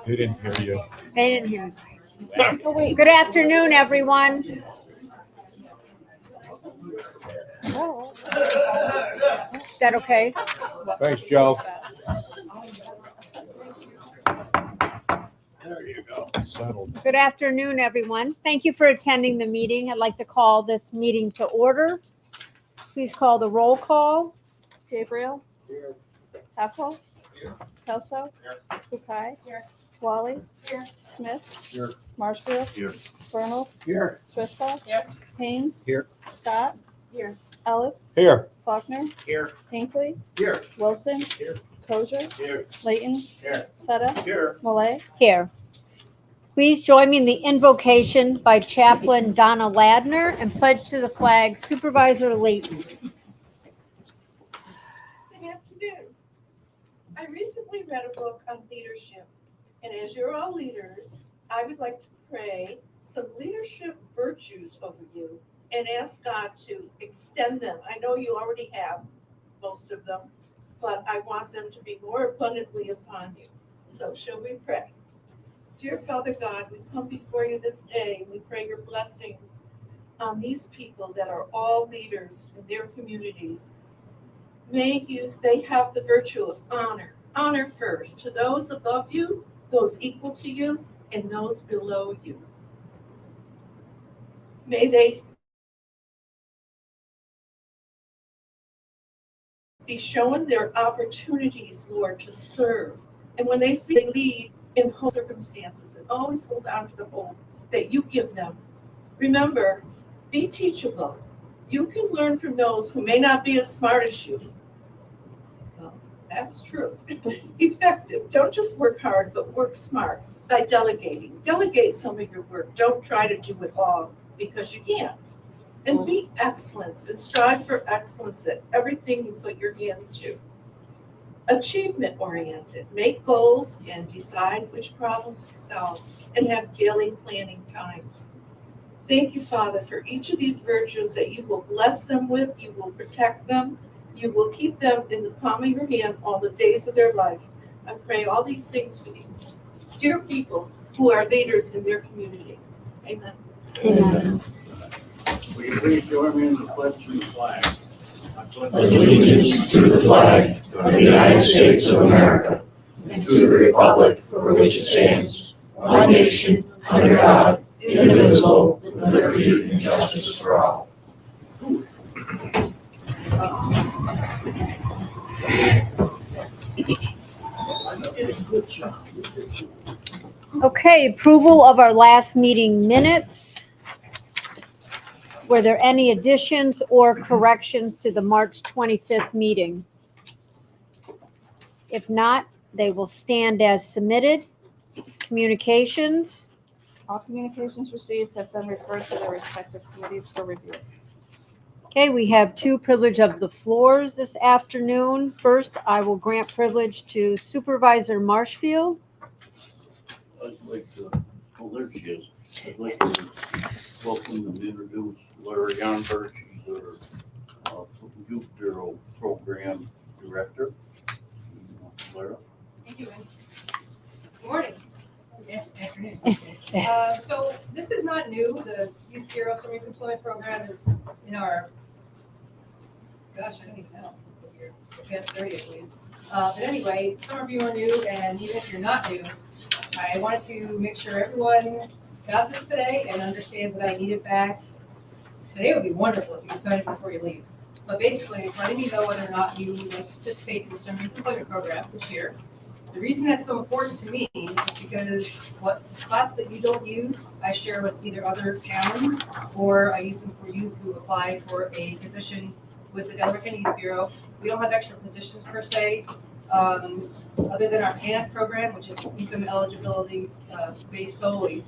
They didn't hear you. They didn't hear me. Good afternoon, everyone. Is that okay? Thanks, Joe. There you go. Settled. Good afternoon, everyone. Thank you for attending the meeting. I'd like to call this meeting to order. Please call the roll call. Gabriel. Here. Apple. Here. Kelso. Here. Bukai. Here. Wally. Here. Smith. Here. Marshfield. Here. Bernal. Here. Driscoll. Here. Haynes. Here. Scott. Here. Ellis. Here. Faulkner. Here. Hinckley. Here. Wilson. Here. Kosher. Here. Layton. Here. Setta. Here. Malay. Here. Please join me in the invocation by Chaplain Donna Ladner and pledge to the flag Supervisor Layton. Good afternoon. I recently read a book on leadership, and as you're all leaders, I would like to pray some leadership virtues over you and ask God to extend them. I know you already have most of them, but I want them to be more abundantly upon you. So shall we pray? Dear Father God, we come before you this day and we pray your blessings on these people that are all leaders in their communities. May they have the virtue of honor. Honor first to those above you, those equal to you, and those below you. May they be shown their opportunities, Lord, to serve. And when they see they lead in whole circumstances, and always hold on to the hope that you give them. Remember, be teachable. You can learn from those who may not be as smart as you. Well, that's true. Effective. Don't just work hard, but work smart by delegating. Delegate some of your work. Don't try to do it all because you can't. And be excellence and strive for excellence at everything you put your hand to. Achievement oriented. Make goals and decide which problems to solve and have daily planning times. Thank you, Father, for each of these virtues that you will bless them with, you will protect them, you will keep them in the palm of your hand all the days of their lives. I pray all these things for these dear people who are leaders in their community. Amen. Amen. Will you please join me in the pledge to the flag? Allegiance to the flag of the United States of America and to the republic for which it stands, one nation, under God, indivisible, with liberty and justice for all. Okay, approval of our last meeting minutes. Were there any additions or corrections to the March 25th meeting? If not, they will stand as submitted. Communications. All communications received have been referred to their respective committees for review. Okay, we have two privilege of the floors this afternoon. First, I will grant privilege to Supervisor Marshfield. I'd like to, well, there she is. I'd like to welcome and introduce Larry Onberg. She's our Youth Bureau Program Director. Lara. Thank you, Ann. Good morning. Afternoon. So this is not new. The Youth Bureau Summer Youth Employment Program is in our, gosh, I don't even know, advanced 30, I believe. But anyway, some of you are new, and even if you're not new, I wanted to make sure everyone got this today and understands that I need it back. Today would be wonderful if you could sign it before you leave. But basically, it's letting me know whether or not you would like to participate in the Summer Youth Employment Program this year. The reason that's so important to me is because what spots that you don't use, I share with either other towns or I use them for youth who apply for a position with the Delaware County Youth Bureau. We don't have extra positions per se, other than our TANF program, which is income eligibility based solely.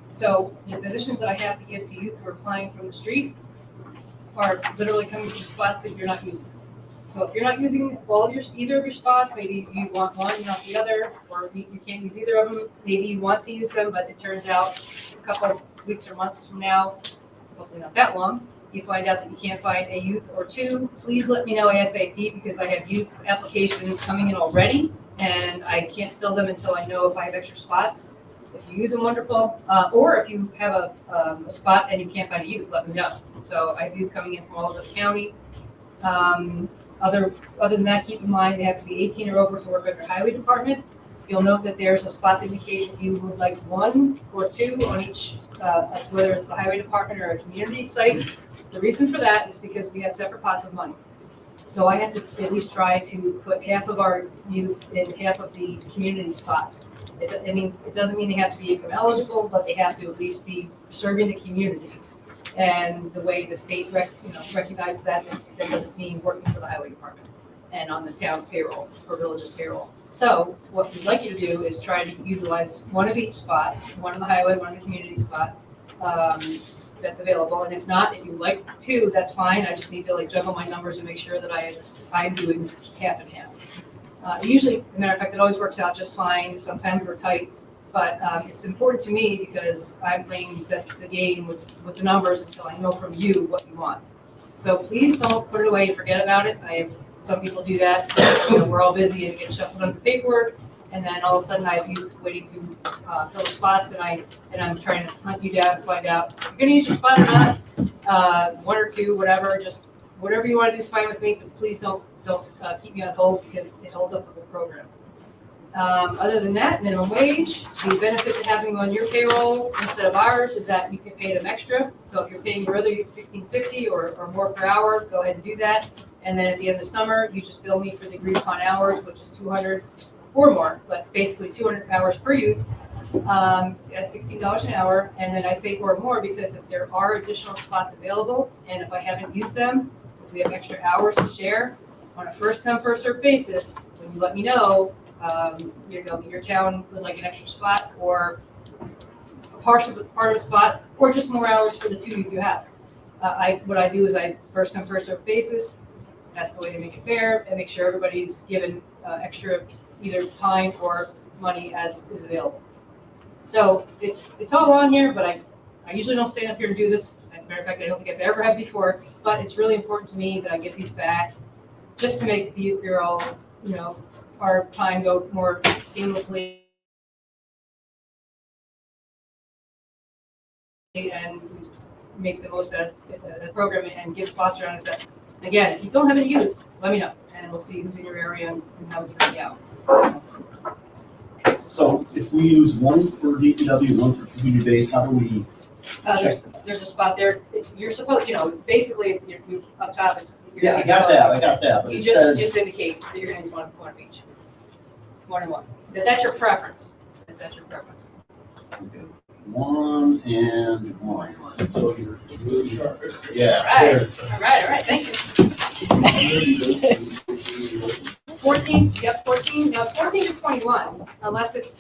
So the positions that I have to give to youth who are applying from the street are literally coming from spots that you're not using. So if you're not using either of your spots, maybe you want one and not the other, or you can't use either of them. Maybe you want to use them, but it turns out a couple of weeks or months from now, hopefully not that long, you find out that you can't find a youth or two. Please let me know ASAP because I have youth applications coming in already and I can't fill them until I know if I have extra spots. If you use them, wonderful, or if you have a spot and you can't find a youth, let me know. So I have youth coming in from all over the county. Other than that, keep in mind, they have to be 18 or over to work at the highway department. You'll note that there's a spot that indicates if you would like 1 or 2 on each, whether it's the highway department or a community site. The reason for that is because we have separate pots of money. So I have to at least try to put half of our youth in half of the community spots. It doesn't mean they have to be income eligible, but they have to at least be serving the community. And the way the state recognizes that doesn't mean working for the highway department and on the town's payroll or village's payroll. So what we'd like you to do is try to utilize 1 of each spot, 1 on the highway, 1 on the community spot, that's available. And if not, if you like 2, that's fine. I just need to juggle my numbers and make sure that I'm doing half and half. Usually, as a matter of fact, it always works out just fine. Sometimes we're tight, but it's important to me because I'm playing the game with the numbers until I know from you what you want. So please don't put it away and forget about it. Some people do that. We're all busy and get shuffled under paperwork, and then all of a sudden I have youth waiting to fill spots, and I'm trying to hunt you down and find out if you're going to use your spot or not. 1 or 2, whatever. Just whatever you want to do is fine with me, but please don't keep me on hold because it holds up the whole program. Other than that, minimum wage, the benefit to having on your payroll instead of ours is that you can pay them extra. So if you're paying your other youth $16.50 or more per hour, go ahead and do that. And then at the end of the summer, you just bill me for the agreed upon hours, which is 200 or more, but basically 200 hours per youth at $16 an hour. And then I say or more because if there are additional spots available and if I haven't used them, if we have extra hours to share on a first come first served basis, when you let me know, your town would like an extra spot or a part of a spot or just more hours for the 2 you have. What I do is I first come first served basis. That's the way to make it fair and make sure everybody's given extra either time or money as is available. So it's all on here, but I usually don't stand up here and do this. As a matter of fact, I don't think I've ever had before, but it's really important to me that I get these back just to make the youth bureau, our time go more seamlessly and make the most out of the program and give spots around as best. Again, if you don't have any youth, let me know, and we'll see who's in your area and how we can help you out. So if we use 1 for DPW, 1 for community base, how do we check? There's a spot there. You're supposed, basically, if you're up top, you're Yeah, I got that, but You it just says, indicate that you're going to use one of each. 1 and 1. That's your preference. That's your preference. okay, 1 and 1. So you're really sharp. Yeah. All right, thank you. 14, yep, 14, now 14 to 21, unless it's,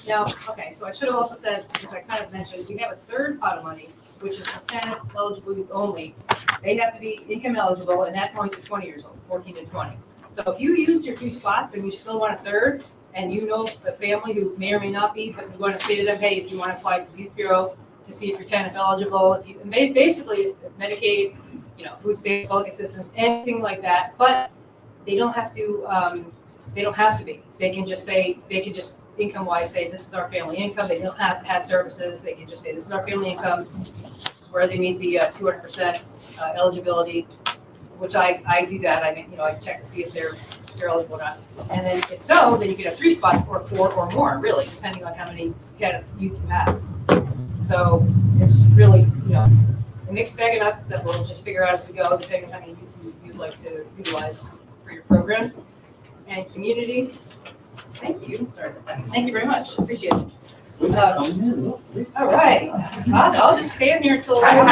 okay, so I should have also said, which I kind of mentioned, we have a 3rd pot of money, which is for 10 eligible youth only. They have to be income eligible, and that's only to 20 years old, 14 to 20. So if you used your 2 spots and you still want a 3rd, and you know a family who may or may not be, but you want to say to them, hey, if you want to apply to the Youth Bureau to see if you're TANF eligible, if you basically Medicaid, food stamps, public assistance, anything like that, but they don't have to. They don't have to be. They can just income-wise say this is our family income. They don't have to have services. They can just say this is our family income. This is where they meet the 200% eligibility, which I do that. I check to see if they're eligible or not. And then if so, then you can have 3 spots or 4 or more, really, depending on how many TANF youth you have. So it's really, a mixed bag of nuts that we'll just figure out as we go, depending on how many youth you'd like to utilize for your programs. And community, thank you. Sorry about that. Thank you very much. Appreciate it. All right. I'll just stand here until I'm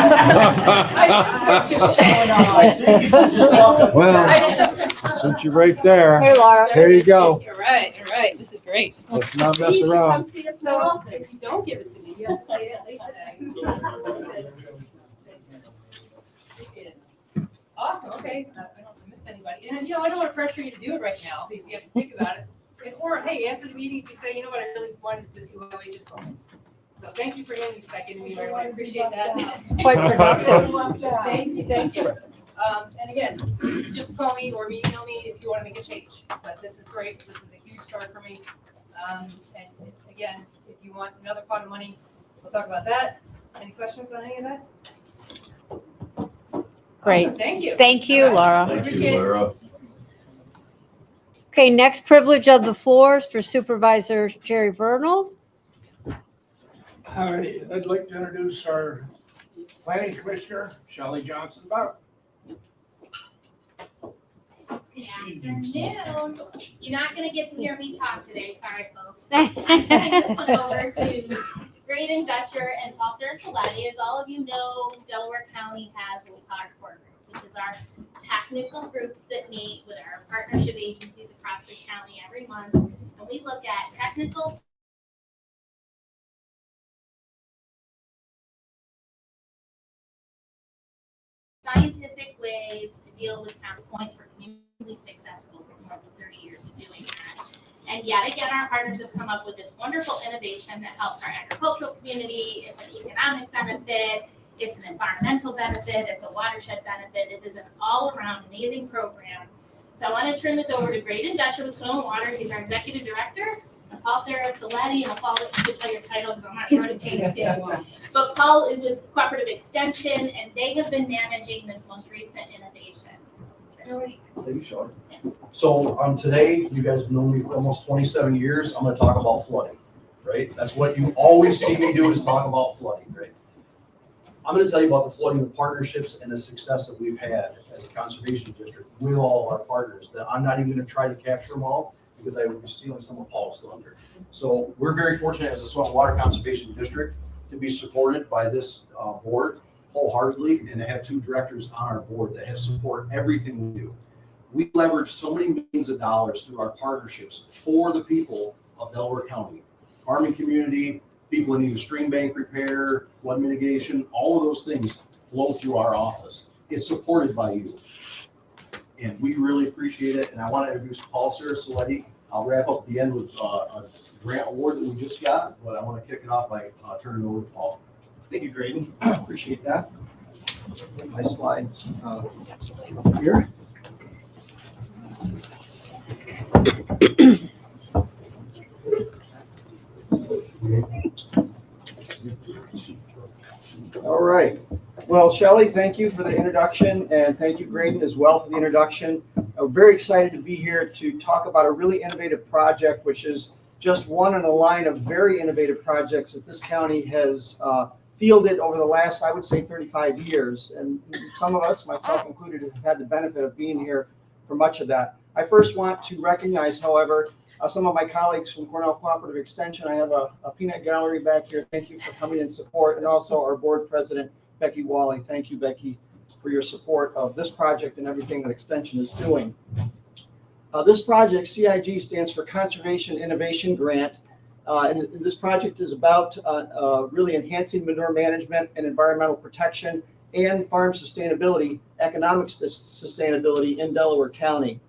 just showing off. Well, since you're right there, Hey, Laura. here you go. All right. This is great. Let's not mess around. So if you don't give it to me, you have to say it late today. Awesome. Okay. I don't miss anybody. And I don't want to pressure you to do it right now if you have to think about it. Or hey, after the meeting, if you say, you know what, I really wanted the 2 highway, just call me. So thank you for getting these back into me, everyone. I appreciate that. Quite productive. Thank you. And again, just call me or email me if you want to make a change. But this is great. This is a huge story for me. And again, if you want another pot of money, we'll talk about that. Any questions on any of that? Great. Awesome, thank you. Thank you, All right. Laura. Thank Appreciate you, it. Lara. Okay, next privilege of the floors for Supervisor Jerry Vernal. Hi, I'd like to introduce our planning commissioner, Shelley Johnson Bauer. Good afternoon. You're not gonna get to hear me talk today, sorry, folks. I'm turning this one over to Graydon Dutcher and Paul Sarasoletti. As all of you know, Delaware County has what we call our core group, which is our technical groups that meet with our partnership agencies across the county every month. And we look at technical scientific ways to deal with county points. We're community successful for more than 30 years of doing that. And yet again, our partners have come up with this wonderful innovation that helps our agricultural community. It's an economic benefit. It's an environmental benefit. It's a watershed benefit. It is an all-around amazing program. So I want to turn this over to Graydon Dutcher with Soil and Water. He's our executive director. And Paul Sarasoletti, and Paul, let me tell your title because I'm not sure what it changed to. But Paul is with Cooperative Extension, and they have been managing this most recent innovation. Thank you, Shelley. So today, you guys have known me for almost 27 years. I'm going to talk about flooding, right? That's what you always see me do is talk about flooding, right? I'm going to tell you about the flooding partnerships and the success that we've had as a conservation district with all of our partners. That I'm not even going to try to capture them all because I would be stealing some of Paul's thunder. So we're very fortunate as a soil and water conservation district to be supported by this board wholeheartedly, and to have two directors on our board that have support everything we do. We leverage so many millions of dollars through our partnerships for the people of Delaware County, farming community, people in need of stream bank repair, flood mitigation, all of those things flow through our office. It's supported by you. And we really appreciate it. And I want to introduce Paul Sarasoletti. I'll wrap up at the end with a grant award that we just got, but I want to kick it off by turning it over to Paul. Thank you, Graydon. Appreciate that. Get my slides here. All right. Well, Shelley, thank you for the introduction, and thank you, Graydon, as well for the introduction. I'm very excited to be here to talk about a really innovative project, which is just one in a line of very innovative projects that this county has fielded over the last, I would say, 35 years. And some of us, myself included, have had the benefit of being here for much of that. I first want to recognize, however, some of my colleagues from Cornell Cooperative Extension. I have a peanut gallery back here. Thank you for coming in support. And also our board president, Becky Wally. Thank you, Becky, for your support of this project and everything that Extension is doing. This project, CIG, stands for Conservation Innovation Grant. And this project is about really enhancing manure management and environmental protection and farm sustainability, economic sustainability in Delaware County.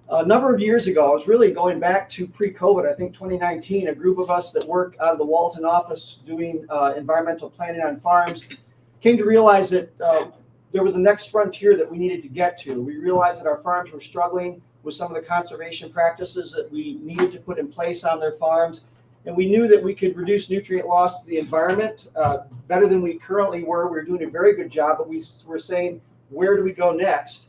A number of years ago, I was really going back to pre-COVID, I think 2019, a group of us that work out of the Walton office doing environmental planning on farms came to realize that there was a next frontier that we needed to get to. We realized that our farms were struggling with some of the conservation practices that we needed to put in place on their farms. And we knew that we could reduce nutrient loss to the environment better than we currently were. We were doing a very good job, but we were saying, where do we go next?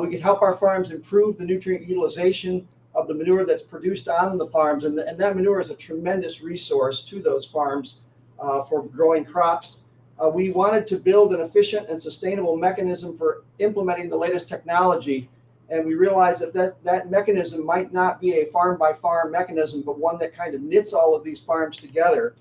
We could help our farms improve the nutrient utilization of the manure that's produced on the farms. And that manure is a tremendous resource to those farms for growing crops. We wanted to build an efficient and sustainable mechanism for implementing the latest technology. And we realized that mechanism might not be a farm-by-farm mechanism, but one that kind of knits all of these farms together.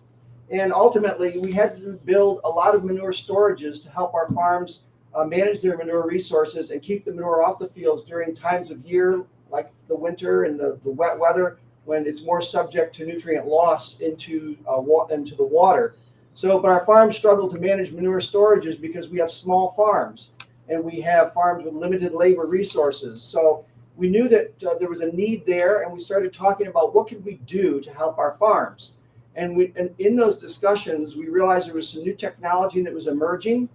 And ultimately, we had to build a lot of manure storages to help our farms manage their manure resources and keep the manure off the fields during times of year, like the winter and the wet weather, when it's more subject to nutrient loss into the water. But our farms struggle to manage manure storages because we have small farms. And we have farms with limited labor resources. So we knew that there was a need there, and we started talking about what could we do to help our farms. And in those discussions, we realized there was some new technology that was emerging,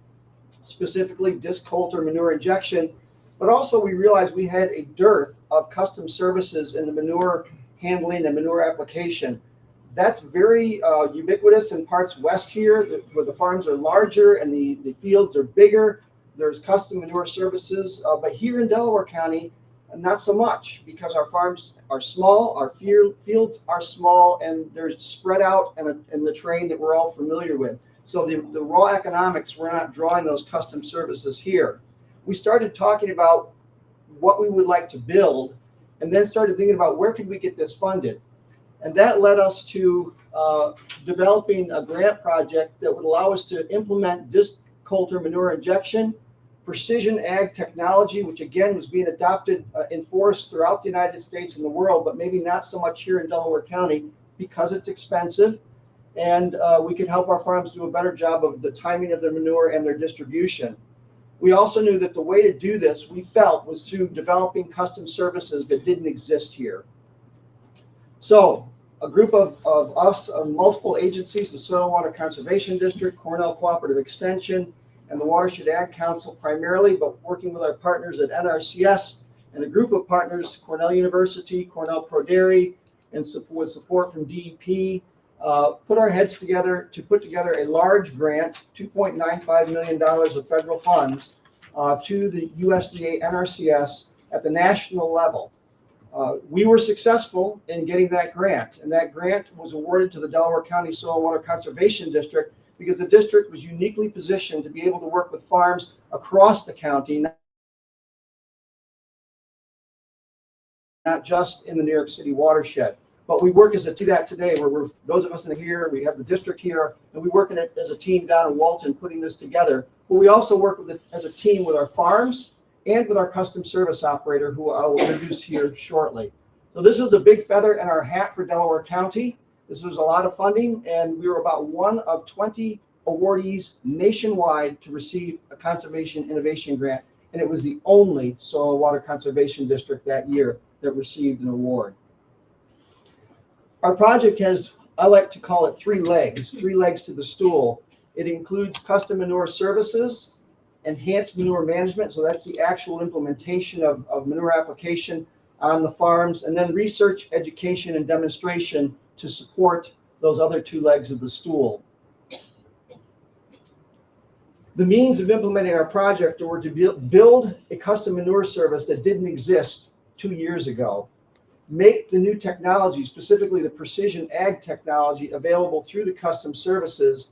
specifically disc Coulter manure injection. But also we realized we had a dearth of custom services in the manure handling and manure application. That's very ubiquitous in parts west here, where the farms are larger and the fields are bigger. There's custom manure services, but here in Delaware County, not so much, because our farms are small, our fields are small, and they're spread out in the terrain that we're all familiar with. So the raw economics, we're not drawing those custom services here. We started talking about what we would like to build, and then started thinking about where could we get this funded. And that led us to developing a grant project that would allow us to implement disc coulter manure injection, precision ag technology, which again was being adopted in force throughout the United States and the world, but maybe not so much here in Delaware County because it's expensive. And we could help our farms do a better job of the timing of their manure and their distribution. We also knew that the way to do this, we felt, was through developing custom services that didn't exist here. So a group of us, multiple agencies, the Soil and Water Conservation District, Cornell Cooperative Extension, and the Watershed Ag Council primarily, but working with our partners at NRCS and a group of partners, Cornell University, Cornell ProDairy, and with support from DEP, put our heads together to put together a large grant, $2.95 million of federal funds to the USDA NRCS at the national level. We were successful in getting that grant, and that grant was awarded to the Delaware County Soil and Water Conservation District because the district was uniquely positioned to be able to work with farms across the county, not just in the New York City watershed. But we work as a team today, where we're, those of us in here, we have the district here, and we work in it as a team down in Walton putting this together. But we also work with it as a team with our farms and with our custom service operator, who I will introduce here shortly. So this was a big feather in our hat for Delaware County. This was a lot of funding, and we were about one of 20 awardees nationwide to receive a conservation innovation grant, and it was the only soil and water conservation district that year that received an award. Our project has, I like to call it three legs to the stool. It includes custom manure services, enhanced manure management, so that's the actual implementation of manure application on the farms, and then research, education, and demonstration to support those other two legs of the stool. The means of implementing our project were to build a custom manure service that didn't exist 2 years ago, make the new technology, specifically the precision ag technology, available through the custom services,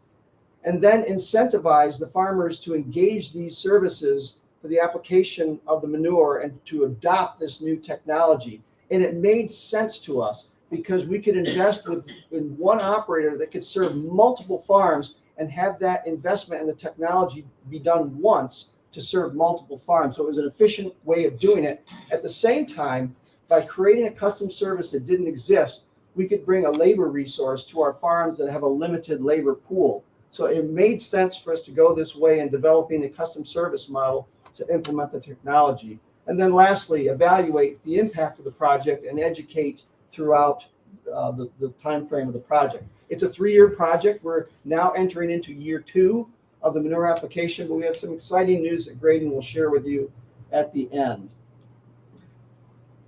and then incentivize the farmers to engage these services for the application of the manure and to adopt this new technology. And it made sense to us because we could invest in one operator that could serve multiple farms and have that investment in the technology be done once to serve multiple farms. So it was an efficient way of doing it. At the same time, by creating a custom service that didn't exist, we could bring a labor resource to our farms that have a limited labor pool. So it made sense for us to go this way in developing a custom service model to implement the technology. And then lastly, evaluate the impact of the project and educate throughout the time frame of the project. It's a 3-year project. We're now entering into year 2 of the manure application, but we have some exciting news that Graydon will share with you at the end.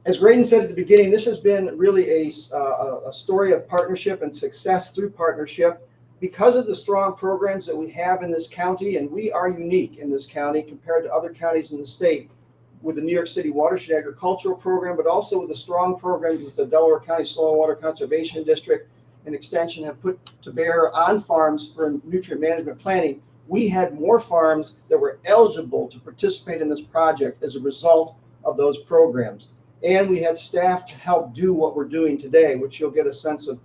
As Graydon said at the beginning, this has been really a story of partnership and success through partnership. Because of the strong programs that we have in this county, and we are unique in this county compared to other counties in the state, with the New York City Watershed Agricultural Program, but also with the strong programs that the Delaware County Soil and Water Conservation District and Extension have put to bear on farms for nutrient management planning, we had more farms that were eligible to participate in this project as a result of those programs. And we had staff to help do what we're doing today, which you'll get a sense of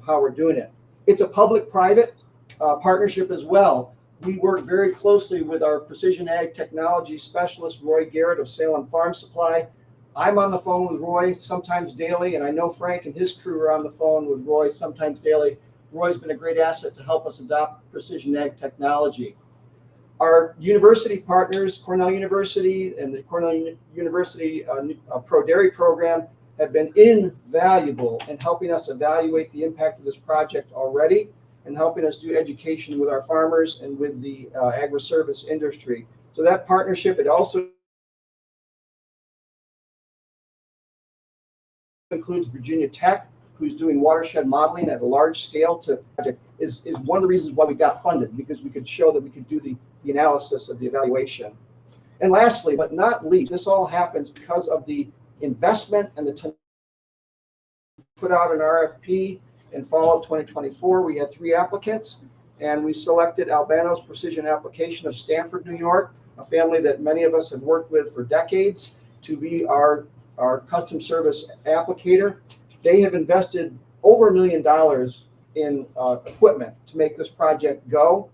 how we're doing it. It's a public-private partnership as well. We work very closely with our precision ag technology specialist, Roy Garrett of Salem Farm Supply. I'm on the phone with Roy sometimes daily, and I know Frank and his crew are on the phone with Roy sometimes daily. Roy's been a great asset to help us adopt precision ag technology. Our university partners, Cornell University and the Cornell University ProDairy program, have been invaluable in helping us evaluate the impact of this project already and helping us do education with our farmers and with the agri-service industry. So that partnership, it also includes Virginia Tech, who's doing watershed modeling at a large scale is one of the reasons why we got funded, because we could show that we could do the analysis of the evaluation. And lastly, but not least, this all happens because of the investment and the put out an RFP in fall of 2024. We had 3 applicants, and we selected Albano's Precision Application of Stamford, New York, a family that many of us have worked with for decades, to be our custom service applicator. They have invested over $1 million in equipment to make this project go.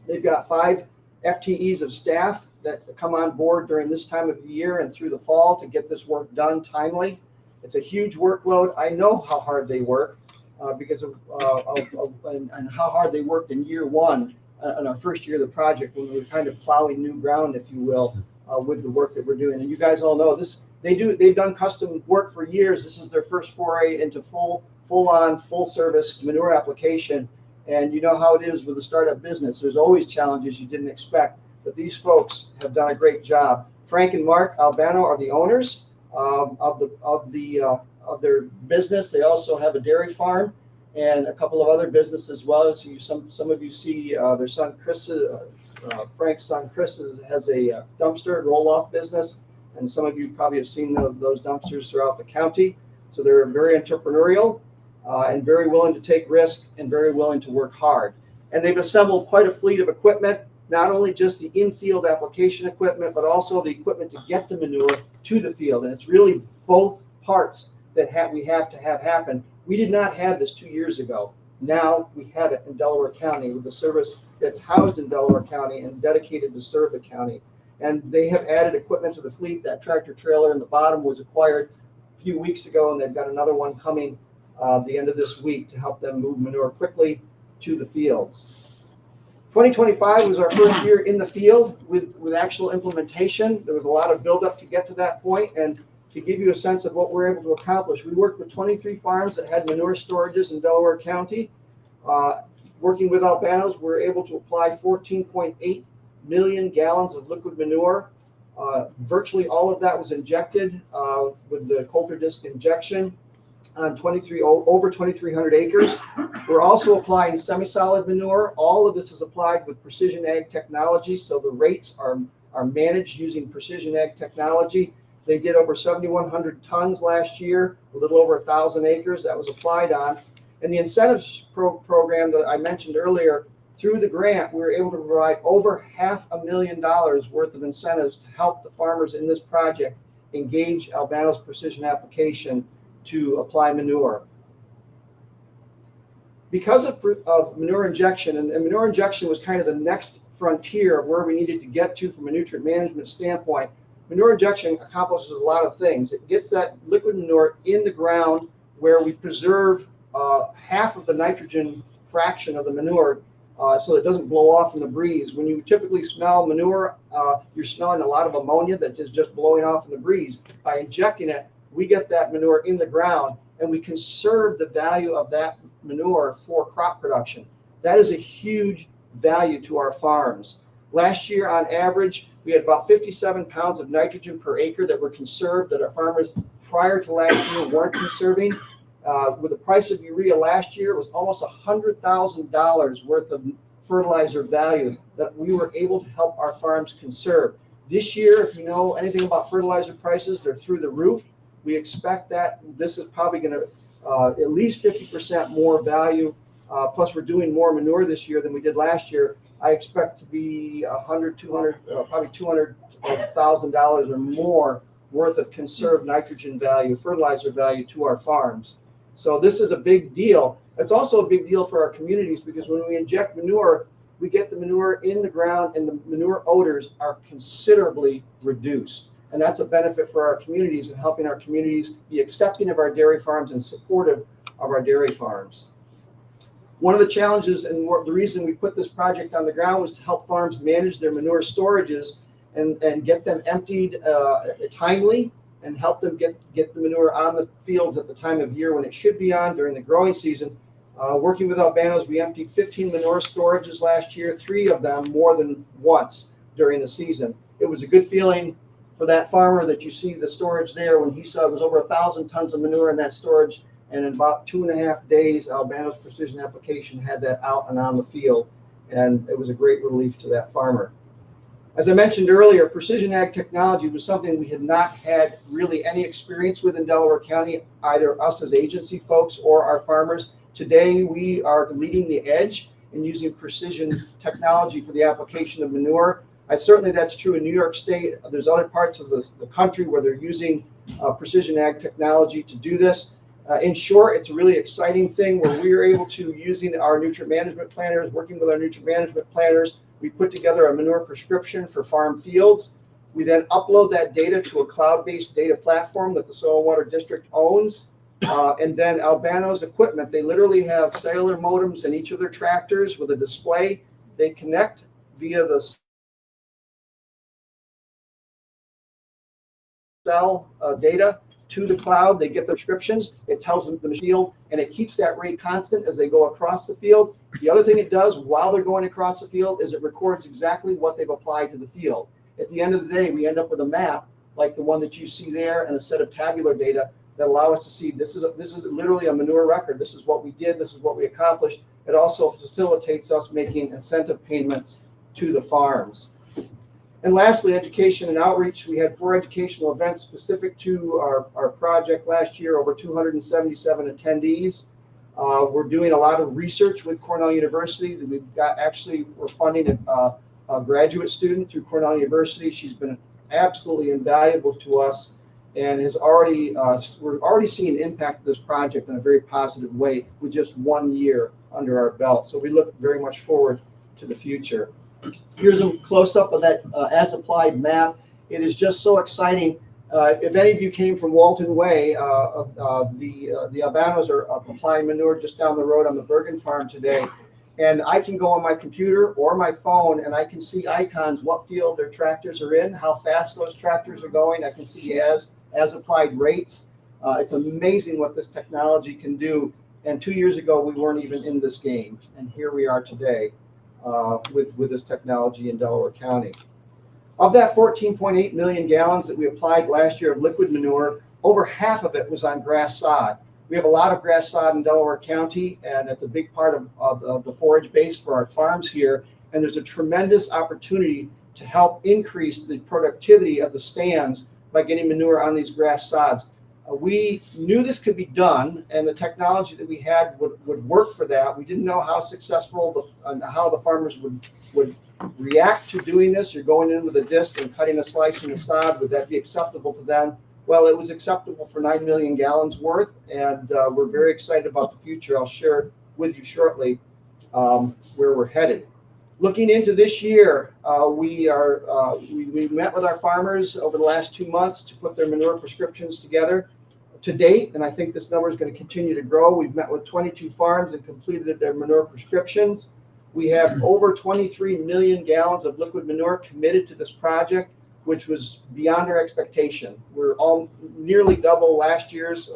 They've got 5 FTEs of staff that come on board during this time of the year and through the fall to get this work done timely. It's a huge workload. I know how hard they work because of and how hard they worked in year one, in our first year of the project, when we were kind of plowing new ground, if you will, with the work that we're doing. And you guys all know this. They've done custom work for years. This is their first foray into full service manure application. And you know how it is with a startup business. There's always challenges you didn't expect, but these folks have done a great job. Frank and Mark Albano are the owners of their business. They also have a dairy farm and a couple of other businesses as well. So some of you see their son Chris, Frank's son Chris has a dumpster roll-off business, and some of you probably have seen those dumpsters throughout the county. So they're very entrepreneurial and very willing to take risk and very willing to work hard. And they've assembled quite a fleet of equipment, not only just the in-field application equipment, but also the equipment to get the manure to the field. And it's really both parts that we have to have happen. We did not have this 2 years ago. Now we have it in Delaware County with a service that's housed in Delaware County and dedicated to serve the county. And they have added equipment to the fleet. That tractor trailer in the bottom was acquired a few weeks ago, and they've got another one coming the end of this week to help them move manure quickly to the fields. 2025 was our first year in the field with actual implementation. There was a lot of buildup to get to that point, and to give you a sense of what we're able to accomplish, we worked with 23 farms that had manure storages in Delaware County. Working with Albanos, we were able to apply 14.8 million gallons of liquid manure. Virtually all of that was injected with the Coulter disc injection on over 2,300 acres. We're also applying semi-solid manure. All of this is applied with precision ag technology, so the rates are managed using precision ag technology. They did over 7,100 tons last year, a little over 1,000 acres that was applied on. And the incentives program that I mentioned earlier, through the grant, we were able to provide over $500,000 worth of incentives to help the farmers in this project engage Albano's Precision Application to apply manure. Because of manure injection, and manure injection was kind of the next frontier of where we needed to get to from a nutrient management standpoint, manure injection accomplishes a lot of things. It gets that liquid manure in the ground where we preserve half of the nitrogen fraction of the manure so it doesn't blow off in the breeze. When you typically smell manure, you're smelling a lot of ammonia that is just blowing off in the breeze. By injecting it, we get that manure in the ground and we conserve the value of that manure for crop production. That is a huge value to our farms. Last year, on average, we had about 57 pounds of nitrogen per acre that were conserved that our farmers prior to last year weren't conserving. With the price of urea last year, it was almost $100,000 worth of fertilizer value that we were able to help our farms conserve. This year, if you know anything about fertilizer prices, they're through the roof. We expect that this is probably going to at least 50% more value. Plus, we're doing more manure this year than we did last year. I expect to be probably $200,000 or more worth of conserved nitrogen value, fertilizer value to our farms. So this is a big deal. It's also a big deal for our communities because when we inject manure, we get the manure in the ground and the manure odors are considerably reduced. And that's a benefit for our communities and helping our communities be accepting of our dairy farms and supportive of our dairy farms. One of the challenges and the reason we put this project on the ground was to help farms manage their manure storages and get them emptied timely and help them get the manure on the fields at the time of year when it should be on during the growing season. Working with Albanos, we emptied 15 manure storages last year, 3 of them more than once during the season. It was a good feeling for that farmer that you see the storage there, when he saw it was over 1,000 tons of manure in that storage, and in about 2.5 days, Albano's precision application had that out and on the field, and it was a great relief to that farmer. As I mentioned earlier, precision ag technology was something we had not had really any experience with in Delaware County, either us as agency folks or our farmers. Today, we are leading the edge in using precision technology for the application of manure. Certainly that's true in New York State. There's other parts of the country where they're using precision ag technology to do this. In short, it's a really exciting thing where we are able to, using our nutrient management planners, working with our nutrient management planners, we put together a manure prescription for farm fields. We then upload that data to a cloud-based data platform that the Soil and Water District owns. And then Albano's equipment, they literally have cellular modems in each of their tractors with a display. They connect via the cell data to the cloud. They get the prescriptions. It tells them the field, and it keeps that rate constant as they go across the field. The other thing it does while they're going across the field is it records exactly what they've applied to the field. At the end of the day, we end up with a map like the one that you see there and a set of tabular data that allow us to see this is literally a manure record. This is what we did. This is what we accomplished. It also facilitates us making incentive payments to the farms. And lastly, education and outreach. We had 4 educational events specific to our project last year, over 277 attendees. We're doing a lot of research with Cornell University. We're funding a graduate student through Cornell University. She's been absolutely invaluable to us and has we're already seeing impact of this project in a very positive way with just 1 year under our belt. So we look very much forward to the future. Here's a close-up of that as-applied map. It is just so exciting. If any of you came from Walton Way, the Albanos are applying manure just down the road on the Bergen farm today. And I can go on my computer or my phone and I can see icons, what field their tractors are in, how fast those tractors are going. I can see as-applied rates. It's amazing what this technology can do. And 2 years ago, we weren't even in this game. And here we are today. With this technology in Delaware County. Of that 14.8 million gallons that we applied last year of liquid manure, over half of it was on grass sod. We have a lot of grass sod in Delaware County, and it's a big part of the forage base for our farms here. And there's a tremendous opportunity to help increase the productivity of the stands by getting manure on these grass sods. We knew this could be done, and the technology that we had would work for that. We didn't know how successful how the farmers would react to doing this. You're going in with a disc and cutting a slice in the sod. Would that be acceptable to them? Well, it was acceptable for 9 million gallons worth, and we're very excited about the future. I'll share with you shortly where we're headed. Looking into this year, we met with our farmers over the last 2 months to put their manure prescriptions together. To date, and I think this number is going to continue to grow, we've met with 22 farms and completed their manure prescriptions. We have over 23 million gallons of liquid manure committed to this project, which was beyond our expectation. We're all nearly double last year's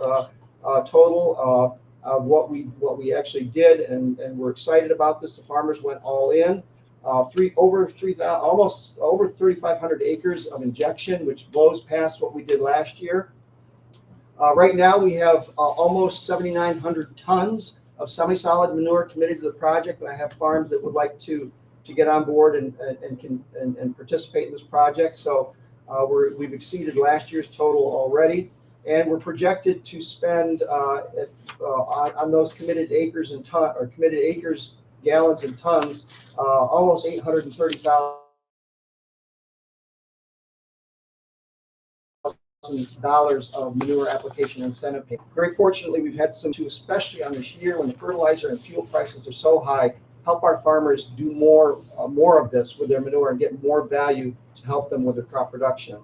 total of what we actually did, and we're excited about this. The farmers went all in. Almost over 3,500 acres of injection, which blows past what we did last year. Right now, we have almost 7,900 tons of semi-solid manure committed to the project, and I have farms that would like to get on board and participate in this project. So we've exceeded last year's total already, and we're projected to spend on those committed acres and committed acres, gallons and tons, almost $830,000 of manure application incentive payment. Very fortunately, we've had some, especially on this year when the fertilizer and fuel prices are so high, help our farmers do more of this with their manure and get more value to help them with their crop production.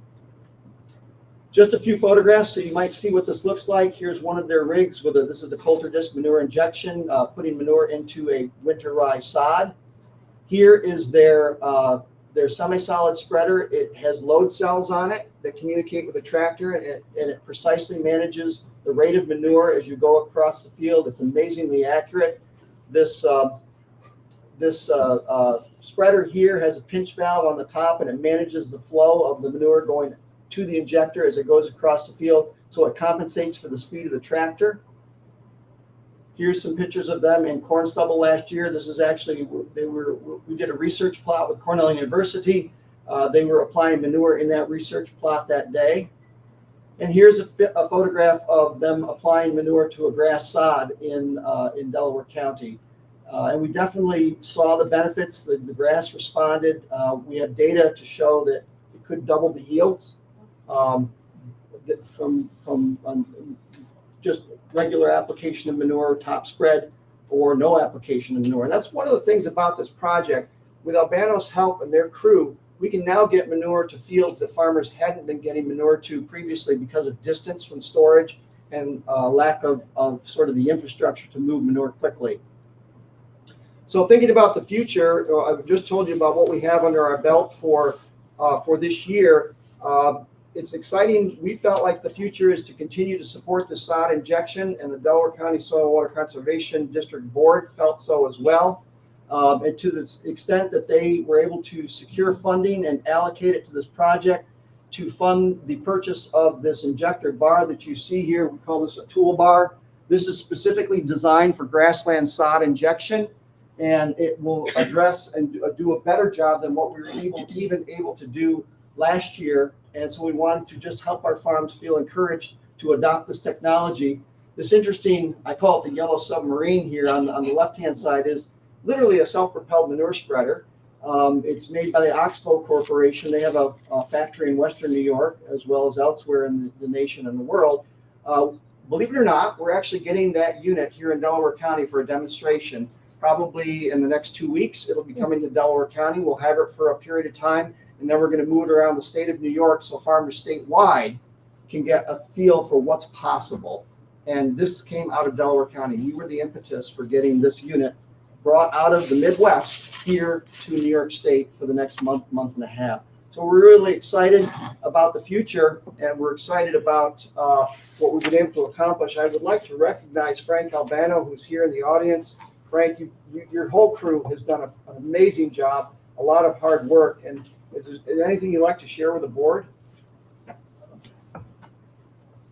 Just a few photographs so you might see what this looks like. Here's one of their rigs this is a coulter disc manure injection, putting manure into a winter rye sod. Here is their semi-solid spreader. It has load cells on it that communicate with the tractor, and it precisely manages the rate of manure as you go across the field. It's amazingly accurate. This spreader here has a pinch valve on the top, and it manages the flow of the manure going to the injector as it goes across the field, so it compensates for the speed of the tractor. Here's some pictures of them in corn stubble last year. This is actually, we did a research plot with Cornell University. They were applying manure in that research plot that day. And here's a photograph of them applying manure to a grass sod in Delaware County. And we definitely saw the benefits. The grass responded. We had data to show that it could double the yields from just regular application of manure, top spread, or no application of manure. And that's one of the things about this project. With Albano's help and their crew, we can now get manure to fields that farmers hadn't been getting manure to previously because of distance from storage and lack of sort of the infrastructure to move manure quickly. So thinking about the future, I've just told you about what we have under our belt for this year. It's exciting. We felt like the future is to continue to support the sod injection, and the Delaware County Soil and Water Conservation District Board felt so as well. And to the extent that they were able to secure funding and allocate it to this project to fund the purchase of this injector bar that you see here. We call this a toolbar. This is specifically designed for grassland sod injection, and it will address and do a better job than what we were even able to do last year. And so we wanted to just help our farms feel encouraged to adopt this technology. This interesting, I call it the yellow submarine here on the left-hand side, is literally a self-propelled manure spreader. It's made by the Oxbow Corporation. They have a factory in Western New York as well as elsewhere in the nation and the world. Believe it or not, we're actually getting that unit here in Delaware County for a demonstration. Probably in the next 2 weeks, it'll be coming to Delaware County. We'll have it for a period of time, and then we're going to move it around the state of New York so farmers statewide can get a feel for what's possible. And this came out of Delaware County. We were the impetus for getting this unit brought out of the Midwest here to New York State for the next month and a half. So we're really excited about the future, and we're excited about what we've been able to accomplish. I would like to recognize Frank Albano, who's here in the audience. Frank, your whole crew has done an amazing job, a lot of hard work. And is there anything you'd like to share with the board? I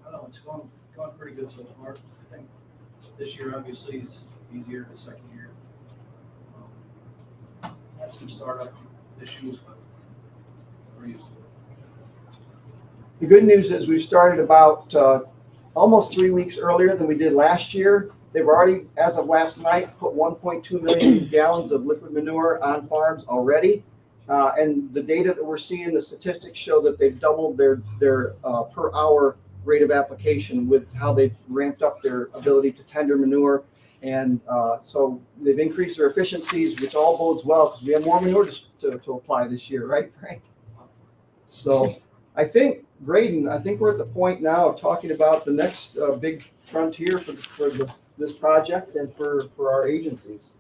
don't know, it's going pretty good so far. I think this year obviously is easier than the second year. Had some startup issues, but we're used to it. The good news is we've started about almost 3 weeks earlier than we did last year. They've already, as of last night, put 1.2 million gallons of liquid manure on farms already. And the data that we're seeing, the statistics show that they've doubled their per hour rate of application with how they've ramped up their ability to tender manure. And so they've increased their efficiencies, which all bodes well because we have more manure to apply this year, right, Frank? So I think, Graydon, we're at the point now of talking about the next big frontier for this project and for our agencies.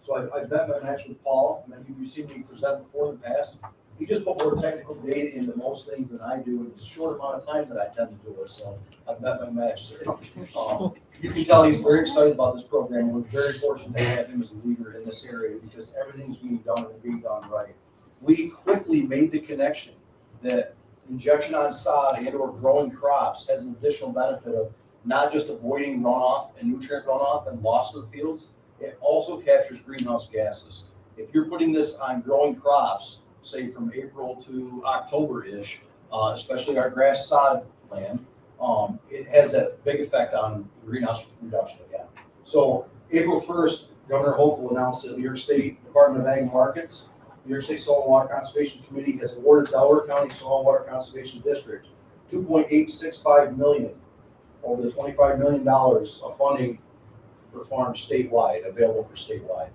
So I've met actually Paul, and you've seen me present before in the past. He just put more technical data into most things than I do in the short amount of time that I tend to do it. So I've met my match there. You can tell he's very excited about this program. We're very fortunate to have him as a leader in this area because everything's being done and being done right. We quickly made the connection that injection on sod and or growing crops has an additional benefit of not just avoiding runoff and nutrient runoff and loss of the fields, it also captures greenhouse gases. If you're putting this on growing crops, say from April to October-ish, especially our grass sod land, it has a big effect on greenhouse reduction again. So April 1st, Governor Hochul announced that New York State Department of Ag and Markets, New York State Soil and Water Conservation Committee has awarded Delaware County Soil and Water Conservation District $2.865 million over the $25 million of funding for farms statewide, available for statewide.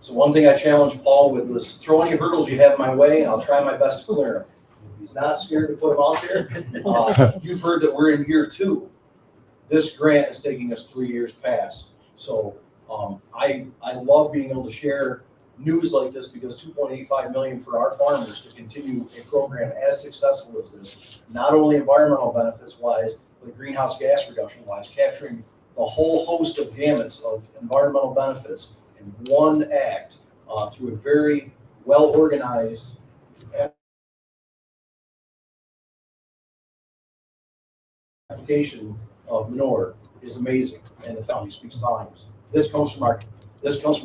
So one thing I challenged Paul with was throw any hurdles you have in my way, and I'll try my best to clear them. He's not scared to put them out there. You've heard that we're in year 2. This grant is taking us 3 years past. So I love being able to share news like this because $2.85 million for our farmers to continue a program as successful as this, not only environmental benefits wise, but greenhouse gas reduction wise, capturing the whole host of gamuts of environmental benefits in one act through a very well organized application of manure is amazing, and the family speaks volumes. This comes from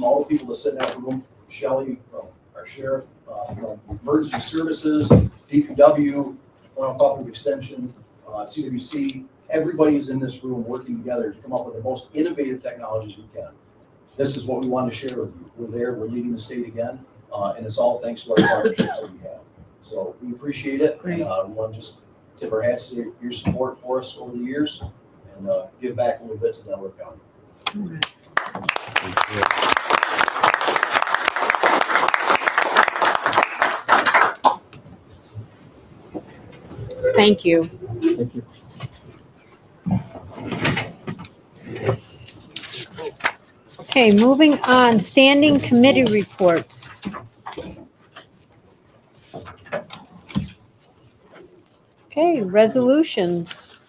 all the people that sit in that room, Shelley, from our sheriff, from emergency services, DPW, Public Extension, CWC. Everybody's in this room working together to come up with the most innovative technologies we can. This is what we want to share with you. We're there, we're leading the state again, and it's all thanks to our partnerships that we have. So we appreciate it, and we want to just tip our hats to your support for us over the years, and give back a little bit to Delaware County. Thank you. Thank you. Okay, moving on, standing committee reports. Okay, resolutions.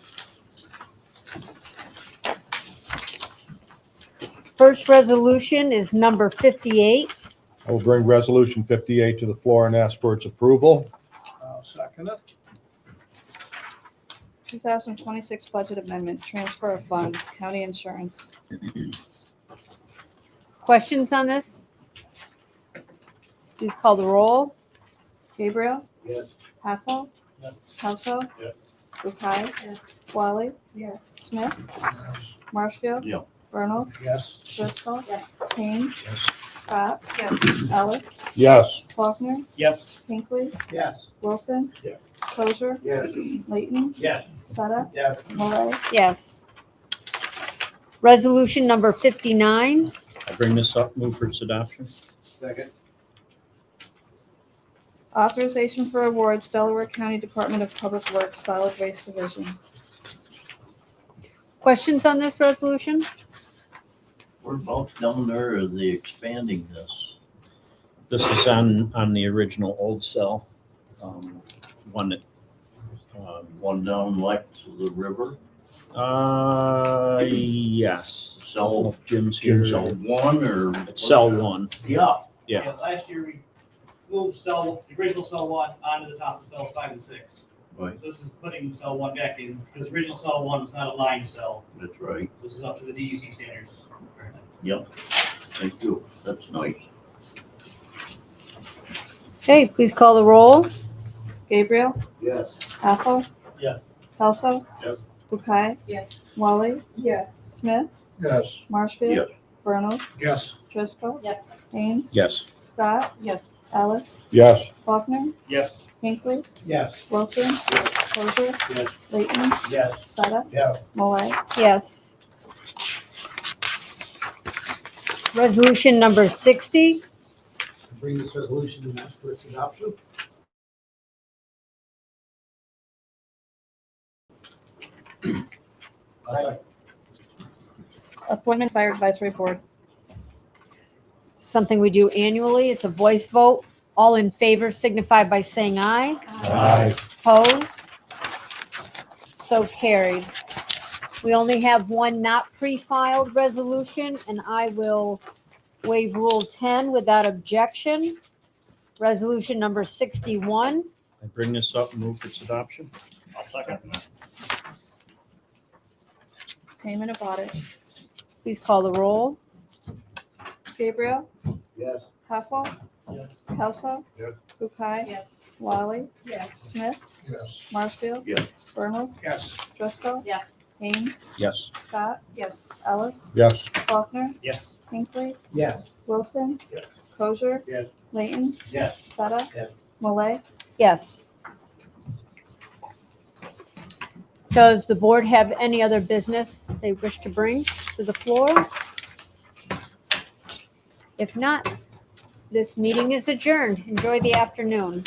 First resolution is number 58. I will bring resolution 58 to the floor and ask for its approval. I'll second it. 2026 budget amendment, transfer of funds, county insurance. Questions on this? Please call the roll. Gabriel? Yes. Haffel? Yes. Kelso? Yes. Bukai? Yes. Wally? Yes. Smith? Marshfield? Yeah. Vernal? Yes. Driscoll? Yes. Haynes? Yes. Scott? Yes. Ellis? Yes. Faulkner? Yes. Hinckley? Yes. Wilson? Yes. Crozier? Yes. Layton? Yes. Sutta? Yes. Malay? Yes. Resolution number 59. I bring this up, move for its adoption. Second. Authorization for awards, Delaware County Department of Public Works, Solid Waste Division. Questions on this resolution? Whereabouts down there are they expanding this? This is on the original old cell, one that, One down like to the river? yes. Cell, Jim's here. cell one or? It's cell one. Yeah. Yeah. Last year, we moved the original cell one onto the top of cells 5 and 6. Right, So this is putting cell one back in, because the original cell one was not a line cell. that's right. This is up to the DEC standards. Yep. Thank you. That's nice. Okay, please call the roll. Gabriel? Yes. Haffel? Yes. Kelso? Yes. Bukai? Yes. Wally? Yes. Smith? Yes. Marshfield? Yes. Vernal? Yes. Driscoll? Yes. Haynes? Yes. Scott? Yes. Ellis? Yes. Faulkner? Yes. Hinckley? Yes. Wilson? Crozier? Yes. Layton? Yes. Sutta? Yes. Malay? Yes. Resolution number 60. Bring this resolution and ask for its adoption. Appointment Fire Advisory Board. Something we do annually. It's a voice vote. All in favor signify by saying aye. Aye. Opposed? So carried. We only have one not pre-filed resolution, and I will waive Rule 10 without objection. Resolution number 61. I bring this up, move for its adoption. I'll second. Payment of audit. Please call the roll. Gabriel? Yes. Haffel? Yes. Kelso? Yes. Bukai? Yes. Wally? Yes. Smith? Yes. Marshfield? Yes. Vernal? Yes. Driscoll? Yes. Haynes? Yes. Scott? Yes. Ellis? Yes. Faulkner? Yes. Hinckley? Yes. Wilson? Yes. Crozier? Yes. Layton? Yes. Sutta? Yes. Malay? Yes. Does the board have any other business they wish to bring to the floor? If not, this meeting is adjourned. Enjoy the afternoon.